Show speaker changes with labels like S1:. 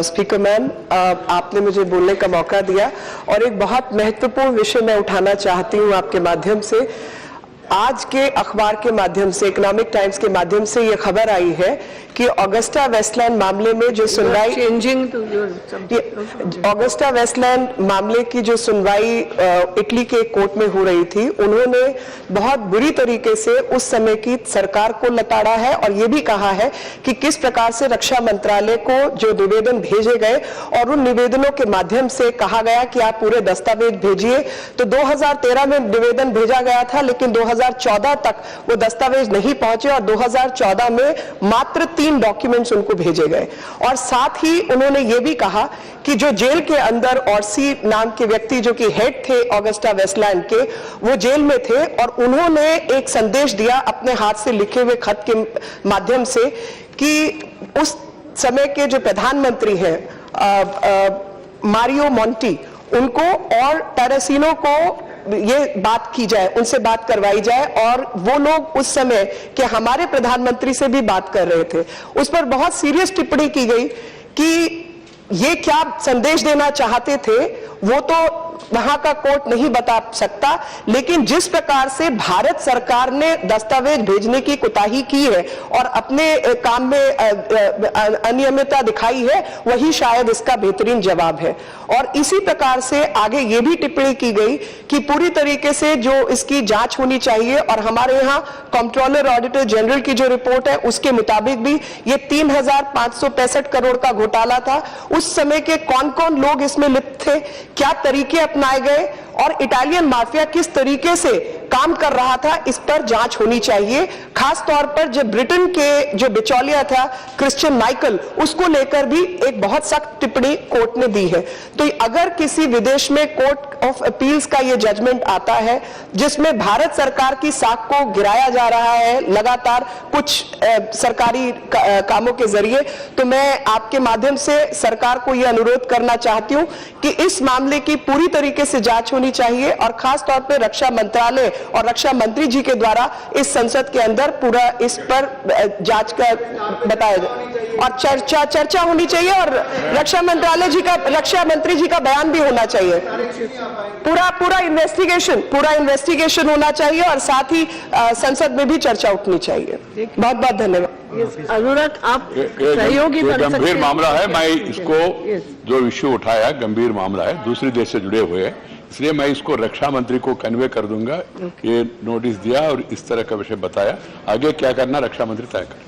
S1: Speaker ma'am, आपने मुझे बोलने का मौका दिया और एक बहुत महत्वपूर्ण विषय मैं उठाना चाहती हूँ आपके माध्यम से। आज के अखबार के माध्यम से, इकोनॉमिक टाइम्स के माध्यम से ये खबर आई है कि ऑगस्टा वेस्टलैंड मामले में जो सुनवाई ऑगस्टा वेस्टलैंड मामले की जो सुनवाई इटली के कोर्ट में हो रही थी, उन्होंने बहुत बुरी तरीके से उस समय की सरकार को लताड़ा है और ये भी कहा है कि किस प्रकार से रक्षा मंत्रालय को जो निवेदन भेजे गए और उन निवेदनों के माध्यम से कहा गया कि आप पूरे दस्तावेज भेजिए। तो 2013 में निवेदन भेजा गया था, लेकिन 2014 तक वो दस्तावेज नहीं पहुंचे और 2014 में मात्र 3 डॉक्यूमेंट्स उनको भेजे गए। और साथ ही उन्होंने ये भी कहा कि जो जेल के अंदर ऑर्सी नाम के व्यक्ति जो कि हेड थे ऑगस्टा वेस्टलैंड के, वो जेल में थे और उन्होंने एक संदेश दिया अपने हाथ से लिखे हुए खत के माध्यम से कि उस समय के जो प्रधानमंत्री हैं मारियो मोंटी, उनको और टेरेसिनो को ये बात की जाए, उनसे बात करवाई जाए। और वो लोग उस समय के हमारे प्रधानमंत्री से भी बात कर रहे थे। उस पर बहुत सीरियस टिप्पणी की गई कि ये क्या संदेश देना चाहते थे वो तो वहां का कोर्ट नहीं बता सकता, लेकिन जिस प्रकार से भारत सरकार ने दस्तावेज भेजने की कोताही की है और अपने काम में अनियमितता दिखाई है, वही शायद इसका बेहतरीन जवाब है। और इसी प्रकार से आगे ये भी टिप्पणी की गई कि पूरी तरीके से जो इसकी जांच होनी चाहिए और हमारे यहाँ कंट्रोलर ऑडिटर जनरल की जो रिपोर्ट है उसके मुताबिक भी ये 3,565 करोड़ का घोटाला था। उस समय के कौन कौन लोग इसमें लिप्त थे, क्या तरीके अपनाए गए और इटालियन माफिया किस तरीके से काम कर रहा था, इस पर जांच होनी चाहिए। खास तौर पर जो ब्रिटेन के जो बिचौलिया था क्रिश्चियन माइकल, उसको लेकर भी एक बहुत सख्त टिप्पणी कोर्ट ने दी है। तो अगर किसी विदेश में कोर्ट ऑफ अपील्स का ये जजमेंट आता है जिसमें भारत सरकार की साख को गिराया जा रहा है लगातार कुछ सरकारी कामों के जरिए, तो मैं आपके माध्यम से सरकार को यह अनुरोध करना चाहती हूं कि इस मामले की पूरी तरीके से जांच होनी चाहिए और खास तौर पर रक्षा मंत्रालय और रक्षा मंत्री जी के द्वारा इस संसद के अंदर पूरा इस पर जांच का बताया जाए और चर्चा होनी चाहिए और रक्षा मंत्री जी का बयान भी होना चाहिए। पूरा इन्वेस्टिगेशन होना चाहिए और साथ ही संसद में भी चर्चा उठनी चाहिए। बहुत बहुत धन्यवाद।
S2: अनुराग, आप सहयोगी
S3: गंभीर मामला है, मैं इसको जो इश्यू उठाया गंभीर मामला है, दूसरे देश से जुड़े हुए हैं, इसलिए मैं इसको रक्षा मंत्री को कन्वे कर दूंगा। ये नोटिस दिया और इस तरह का विषय बताया, आगे क्या करना रक्षा मंत्री तय करें।